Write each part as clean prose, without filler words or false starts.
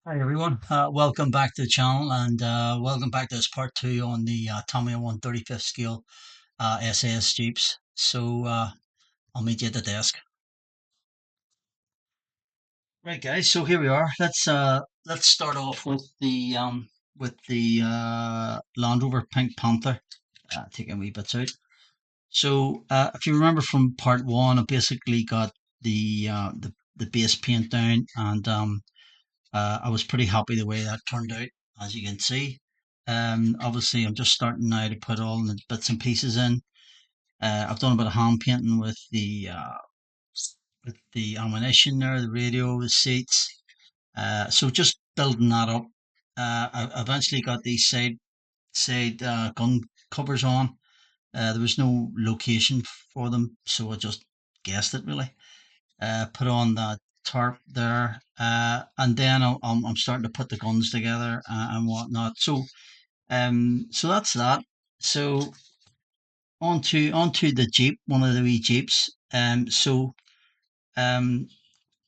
Hi everyone, welcome back to the channel and welcome back to this part two on the Tamiya 135th scale SAS Jeeps. I'll meet you at the desk. Right guys, so here we are. Let's start off with the Land Rover Pink Panther. Taking a wee bits out. If you remember from part one, I basically got the base paint down and I was pretty happy the way that turned out, as you can see. Obviously, I'm just starting now to put all the bits and pieces in. I've done a bit of hand painting with the ammunition there, the radio, the seats. So just building that up. I eventually got these side gun covers on. There was no location for them, so I just guessed it really. Put on that tarp there, and then I'm starting to put the guns together and whatnot. So that's that. So onto the Jeep, one of the wee Jeeps. Um,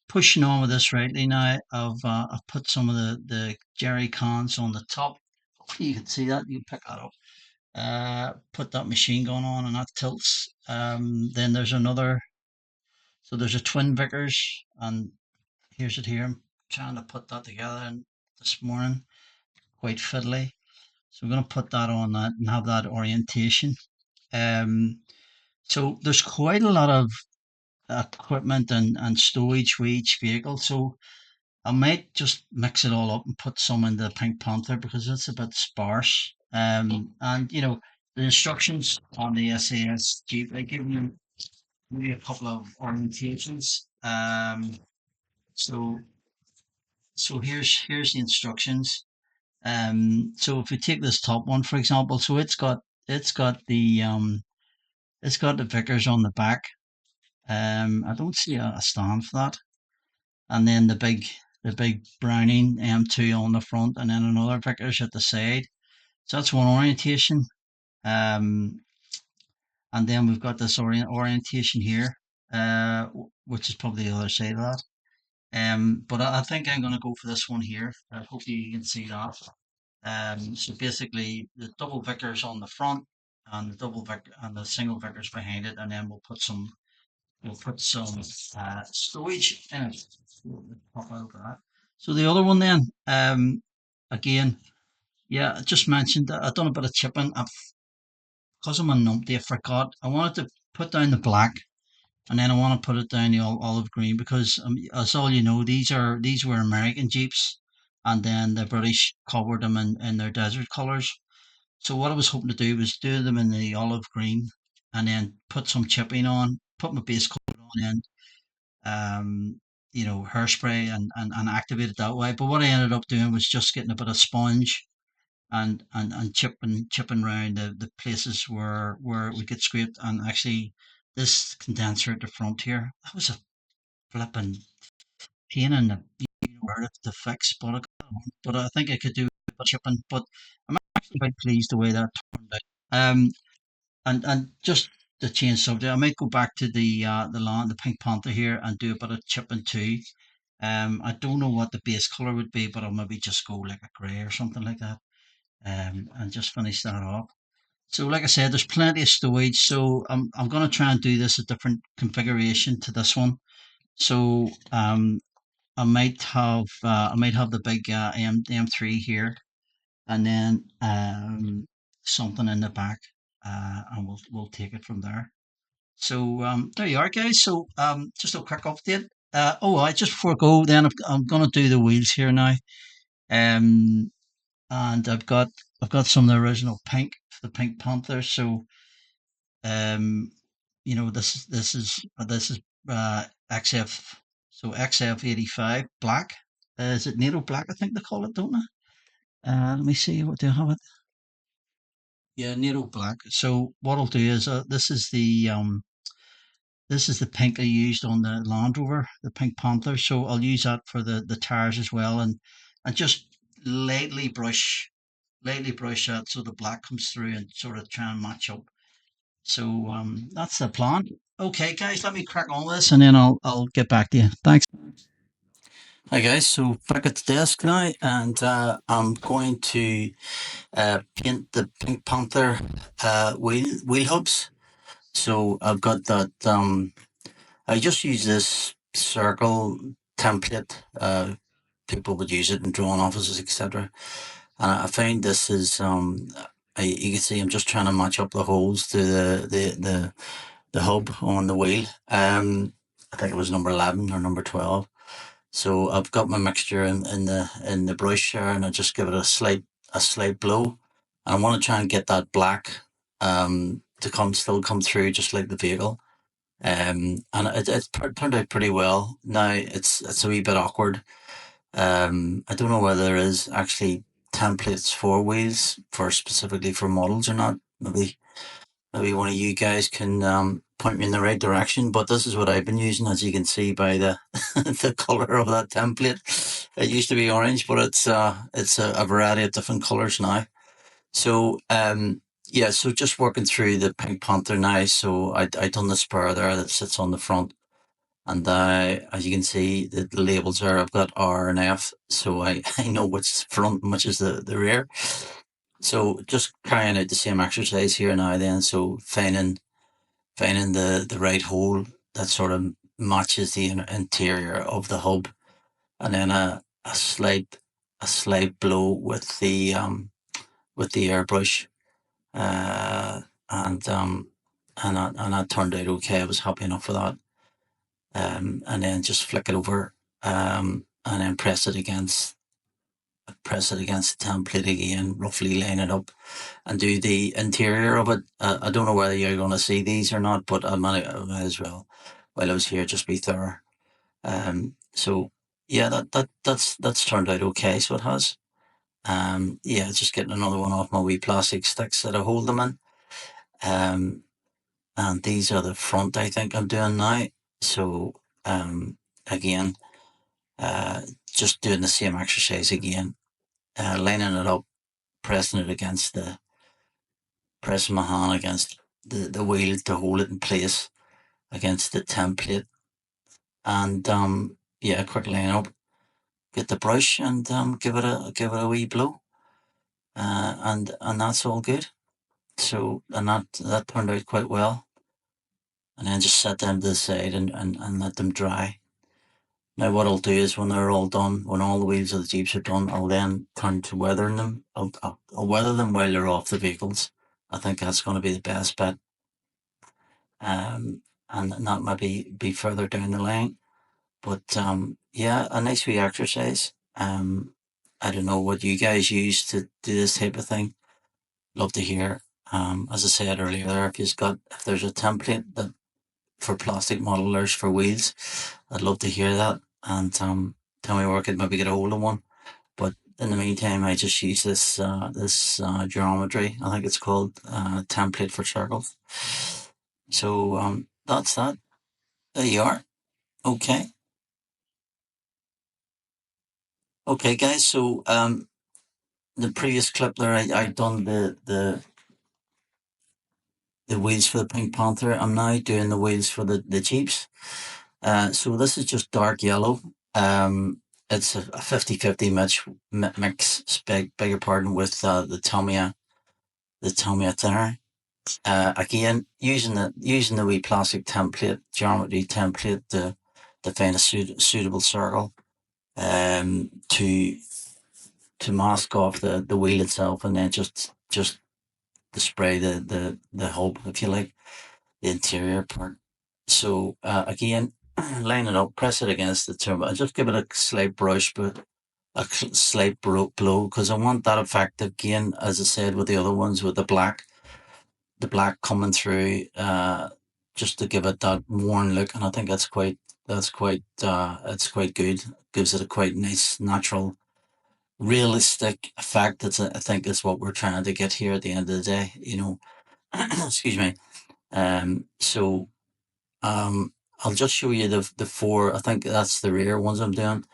pushing on with this rightly now. I've put some of the jerry cans on the top. Hopefully you can see that. You can pick that up. Put that machine gun on, and that tilts. Then there's another. So there's a twin Vickers, and here's it here. I'm trying to put that together and this morning, quite fiddly. So we're going to put that on that and have that orientation. Um, so there's quite a lot of equipment and stowage for each vehicle. So I might just mix it all up and put some in the Pink Panther because it's a bit sparse. And the instructions on the SAS Jeep, they give you maybe a couple of orientations. So so here's the instructions. So if we take this top one, for example, so it's got it's got the Vickers on the back. I don't see a stand for that. And then the big Browning M2 on the front, and then another Vickers at the side. So that's one orientation. Um, and then we've got this orientation here, which is probably the other side of that. But I think I'm going to go for this one here. Hopefully you can see that. So basically, the double Vickers on the front and the double Vic and the single Vickers behind it, and then we'll put some stowage in it. Pop out that. So the other one then, again, yeah, I just mentioned that I've done a bit of chipping. Because I'm a numpty, I forgot. I wanted to put down the black, and then I want to put it down the olive green because, as all you know, these were American Jeeps, and then the British covered them in their desert colors. So what I was hoping to do was do them in the olive green and then put some chipping on, put my base coat on and hairspray and activate it that way. But what I ended up doing was just getting a bit of sponge and chipping around the places where we get scraped and actually this condenser at the front here, that was a flipping pain in the to fix, but I think I could do a bit of chipping. But I'm actually quite pleased the way that turned out. And just to change subject, I might go back to the Pink Panther here and do a bit of chipping too. I don't know what the base color would be, but I'll maybe just go like a grey or something like that. And just finish that off. So, like I said, there's plenty of stowage. So I'm gonna try and do this a different configuration to this one. So I might have the big M3 here, and then something in the back, and we'll take it from there. So there you are, guys. So just a quick update. I just before I go, then I'm gonna do the wheels here now. Um, and I've got some of the original pink for the Pink Panther. So um, this is XF, so XF 85 black. Is it NATO black? I think they call it, don't they? Let me see. What do I have it? Yeah, NATO black. So what I'll do is this is the pink I used on the Land Rover, the Pink Panther. So I'll use that for the tires as well, and just lightly brush that so the black comes through and sort of try and match up. So that's the plan. Okay, guys, let me crack on with this, and then I'll get back to you. Thanks. Hi guys, so back at the desk now, and I'm going to paint the Pink Panther wheel hubs. So I've got that. I just use this circle template. People would use it in drawing offices, etc. And I find this is you can see I'm just trying to match up the holes to the hub on the wheel. I think it was number 11 or number 12. So I've got my mixture in the brush here, and I just give it a slight blow. And I want to try and get that black to come through just like the vehicle. And it's turned out pretty well. Now it's a wee bit awkward. I don't know whether there is actually templates for wheels for specifically for models or not. Maybe one of you guys can point me in the right direction. But this is what I've been using, as you can see by the the color of that template. It used to be orange, but it's a variety of different colors now. So yeah, so just working through the Pink Panther now. So I done the spur there that sits on the front, and as you can see, the labels are I've got R and F, so I know which front and which is the rear. So just carrying out the same exercise here now then. So finding the right hole that sort of matches the interior of the hub, and then a slight blow with the airbrush, uh, and and that turned out okay. I was happy enough with that. And then just flick it over, and then press it against the template again, roughly line it up, and do the interior of it. I don't know whether you're going to see these or not, but I might as well, while I was here, just be thorough. So yeah, that's turned out okay. So it has. Yeah, just getting another one off my wee plastic sticks that I hold them in. Um, and these are the front. I think I'm doing now. So again, just doing the same exercise again, lining it up, pressing it against pressing my hand against the wheel to hold it in place against the template, and yeah, quick line up, get the brush and give it a wee blow, and that's all good. So and that turned out quite well, and then just set them to the side and let them dry. Now what I'll do is when they're all done, when all the wheels of the Jeeps are done, I'll then turn to weathering them. I'll weather them while they're off the vehicles. I think that's going to be the best bet. And that might be further down the line. But yeah, a nice wee exercise. I don't know what you guys use to do this type of thing. Love to hear. As I said earlier, there, if there's a template that for plastic modelers for wheels, I'd love to hear that, and tell me where I could maybe get a hold of one. But in the meantime, I just use this geometry. I think it's called template for circles. So that's that. There you are. Okay, okay, guys. So the previous clip there, I done the wheels for the Pink Panther. I'm now doing the wheels for the Jeeps. So this is just dark yellow. It's a 50-50 mix, beg your pardon, with the Tamiya thinner. Again, using the wee plastic template, geometry template to find a suitable circle, to mask off the wheel itself, and then just to spray the hub, if you like, the interior part. So again, line it up, press it against the turbo, and just give it a slight brush, but slight blow, because I want that effect again, as I said with the other ones, with the black coming through, just to give it that worn look. And I think it's quite good. Gives it a quite nice, natural, realistic effect. I think is what we're trying to get here at the end of the day. Excuse me. So I'll just show you the four. I think that's the rear ones I'm doing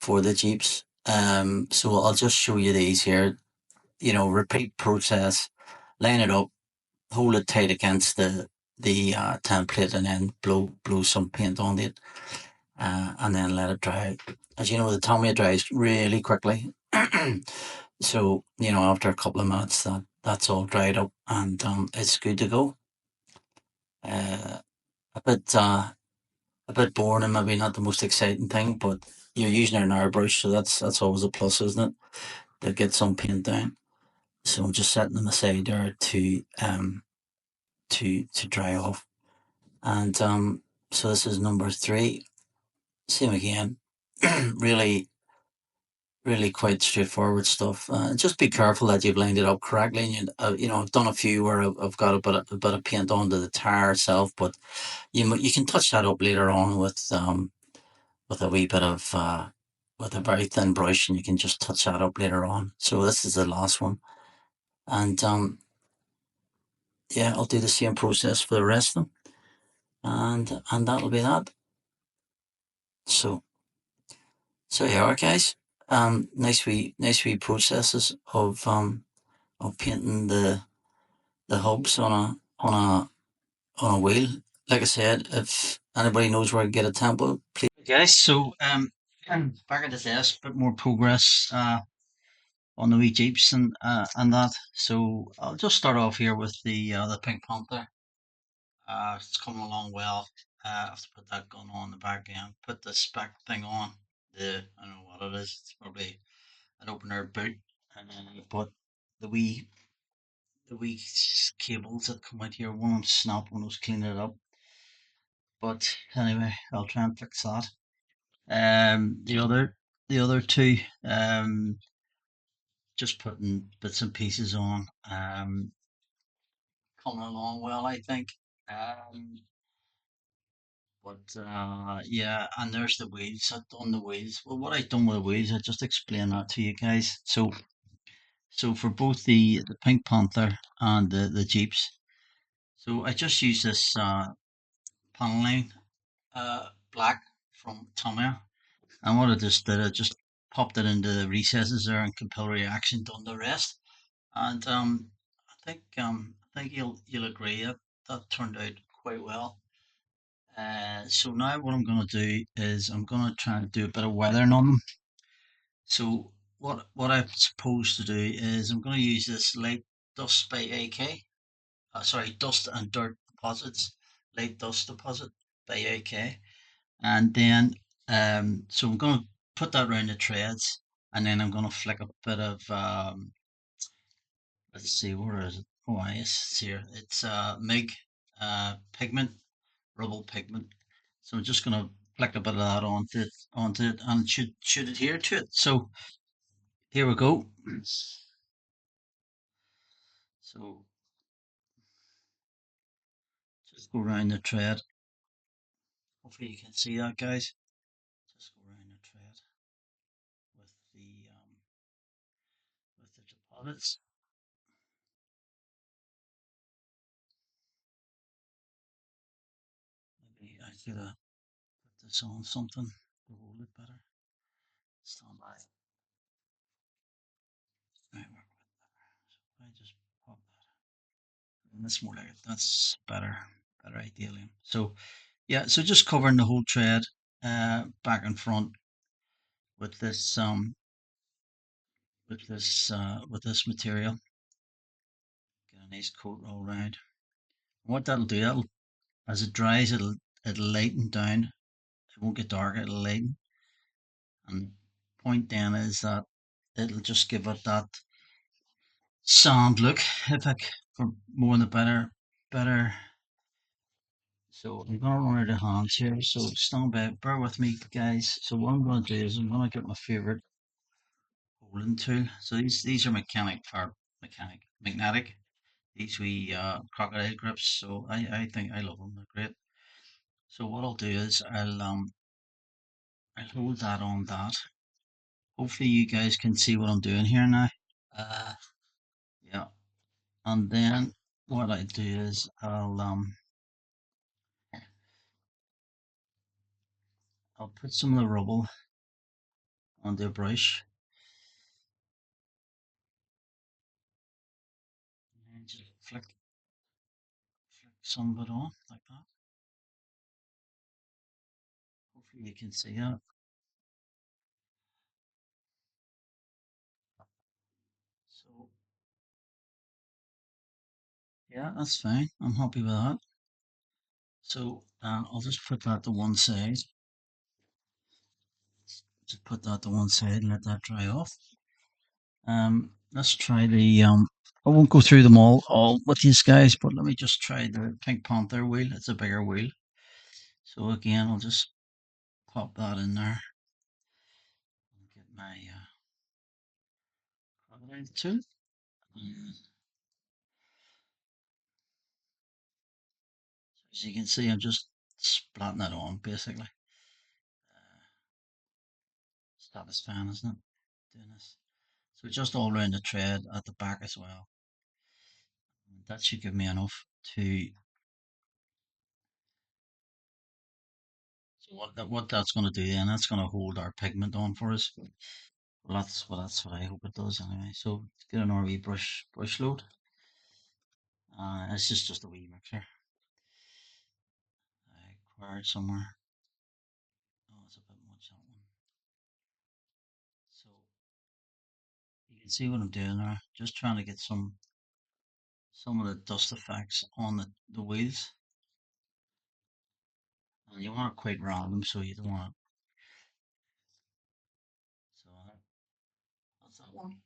for the Jeeps. So I'll just show you these here. Repeat process, line it up, hold it tight against the template, and then blow some paint on it. and then let it dry. As you know, the Tamiya dries really quickly. So, after a couple of minutes, that's all dried up and it's good to go. Uh, a bit boring and maybe not the most exciting thing, but you're using an airbrush, so that's always a plus, isn't it? To get some paint down. So I'm just setting them aside there to dry off. And so this is number three. Same again. really, really quite straightforward stuff. Just be careful that you've lined it up correctly. And I've done a few where I've got a bit of paint onto the tire itself, but you can touch that up later on with a wee bit of with a very thin brush, and you can just touch that up later on. So this is the last one, and yeah, I'll do the same process for the rest of them, and that'll be that. So you are, guys. Nice wee processes of painting the hubs on a wheel. Like I said, if anybody knows where to get a template, please. Guys, so I'm back at the desk, a bit more progress on the wee Jeeps and that. So I'll just start off here with the Pink Panther. It's coming along well. I have to put that gun on the back end, put the spec thing on. I don't know what it is. It's probably an open air boot. But the wee the wee cables that come out here, one of them snapped when I was cleaning it up. But anyway, I'll try and fix that. The other two, just putting bits and pieces on. Coming along well, I think. Um, but yeah, and there's the wheels. I've done the wheels. Well, what I've done with the wheels, I just explained that to you guys. So for both the Pink Panther and the Jeeps, so I just use this paneling black from Tamiya, and what I just did, I just popped it into the recesses there and capillary action done the rest. And I think you'll agree that that turned out quite well. So now what I'm going to do is I'm going to try and do a bit of weathering on them. So what I'm supposed to do is I'm going to use this light dust by AK. Sorry, dust and dirt deposits, light dust deposit by AK, and then so I'm going to put that around the treads, and then I'm going to flick a bit of let's see, where is it? Oh, yes, it's here. It's MIG pigment, rubble pigment. So I'm just going to flick a bit of that onto it, and it should adhere to it. So here we go. So just go around the tread. Hopefully you can see that, guys. Just go around the tread with the deposits. Maybe I could put this on something to hold it better. Stand by. Right, so I just pop that. And that's more like it. That's better ideally. So yeah, so just covering the whole tread, back and front with this material. Get a nice coat all around. And what that'll do, as it dries, it'll lighten down. It won't get darker. It'll lighten. And the point then is that it'll just give it that sand look, if I for more than the better. So I'm gonna run out of hands here. So stand by, bear with me, guys. So what I'm gonna do is I'm gonna get my favorite holding tool. So these are magnetic. These wee crocodile grips. So I think I love them. They're great. So what I'll do is I'll hold that on that. Hopefully you guys can see what I'm doing here now. Uh, yeah. And then what I do is I'll put some of the rubble on the brush and just flick some of it on like that. You can see that. So yeah, that's fine. I'm happy with that. So I'll just put that to one side. Just put that to one side and let that dry off. Let's try the I won't go through them all with these guys, but let me just try the Pink Panther wheel. It's a bigger wheel. So again, I'll just pop that in there and get my crocodile tooth. And as you can see, I'm just splatting it on basically. Satisfying, isn't it? Doing this. So just all around the tread at the back as well. And that should give me enough to. So what that's going to do then? That's going to hold our pigment on for us. Well, that's what I hope it does anyway. So let's get an RV brush load. It's just a wee mixer. I acquired somewhere. Oh, it's a bit much that one. So you can see what I'm doing there. Just trying to get some of the dust effects on the wheels. And you want it quite random, so you don't want it. So that's that one.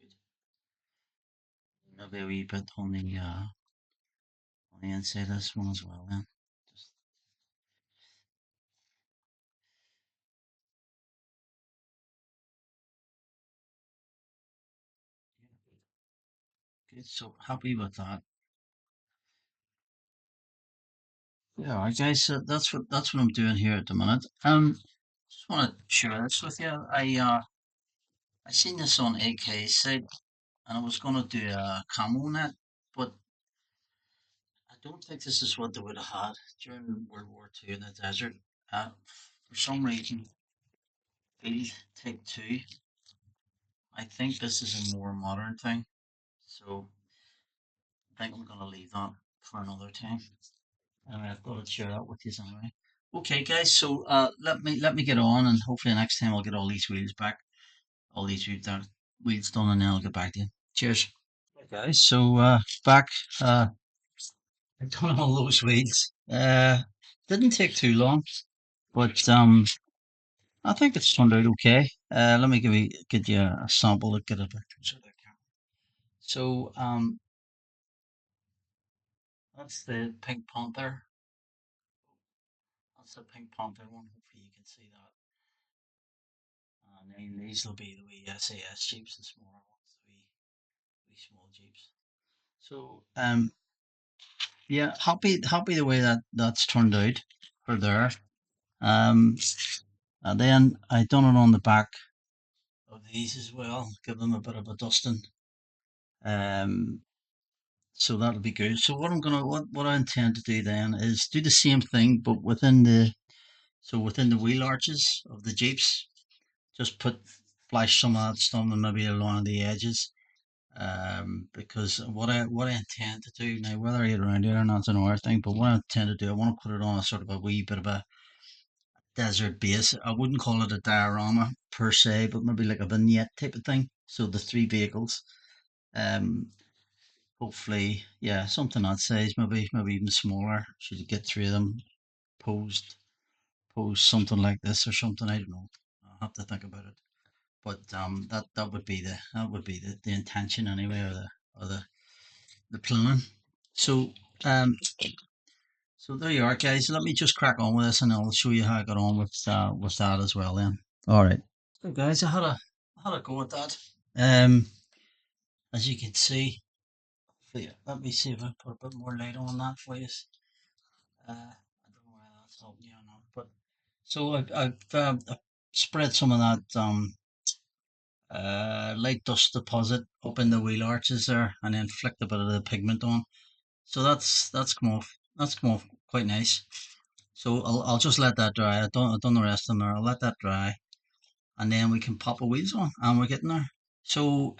Good. Maybe a wee bit on the inside of this one as well. Then just yeah, good. So happy with that. Yeah, all right, guys. So that's what I'm doing here at the minute. Just want to share this with you. I seen this on AK's site, and I was gonna do a camo net, but I don't think this is what they would have had during World War II in the desert. For some reason, Field Take Two. I think this is a more modern thing, so I think I'm gonna leave that for another time. I thought I'd share that with you anyway. Okay, guys. So let me get on, and hopefully next time I'll get all these wheels back, all these wheels done, and then I'll get back to you. Cheers. Hey guys, so back. I've done all those wheels. Didn't take too long, but I think it's turned out okay. Let me get you a sample. Look at it. So that's the Pink Panther. That's the Pink Panther one. Hopefully you can see that. And then these will be the wee SAS Jeeps, the smaller ones, the wee small Jeeps. So yeah, happy the way that's turned out for there. Um, and then I done it on the back of these as well, give them a bit of a dusting. Um, so that'll be good. So what I intend to do then is do the same thing, but within the wheel arches of the Jeeps, just flash some of that stuff and maybe along the edges. Because what I intend to do now, whether I get around it or not, is another thing. But what I intend to do, I want to put it on a sort of a wee bit of a desert base. I wouldn't call it a diorama per se, but maybe like a vignette type of thing. So the three vehicles, um, hopefully, yeah, something that size, maybe even smaller. Should you get three of them posed, pose something like this or something? I don't know. I'll have to think about it. But that would be the intention anyway, or the plan. So um, so there you are, guys. Let me just crack on with this, and I'll show you how I got on with that as well. Then, all right. So, guys, I had a go at that. Um, as you can see, let me see if I put a bit more light on that for you. I don't know whether that's helping you or not, but so I've spread some of that light dust deposit up in the wheel arches there, and then flicked a bit of the pigment on. So that's come off. That's come off quite nice. So I'll just let that dry. I've done the rest of them there. I'll let that dry, and then we can pop the wheels on, and we're getting there. So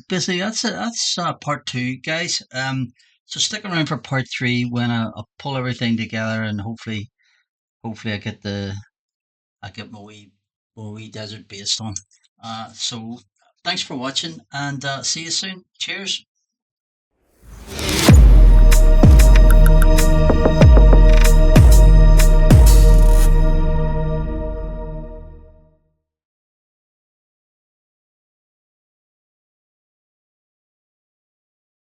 basically that's it. That's part two, guys. So stick around for part three when I pull everything together, and hopefully I get I get my wee desert based on. So thanks for watching and see you soon. Cheers.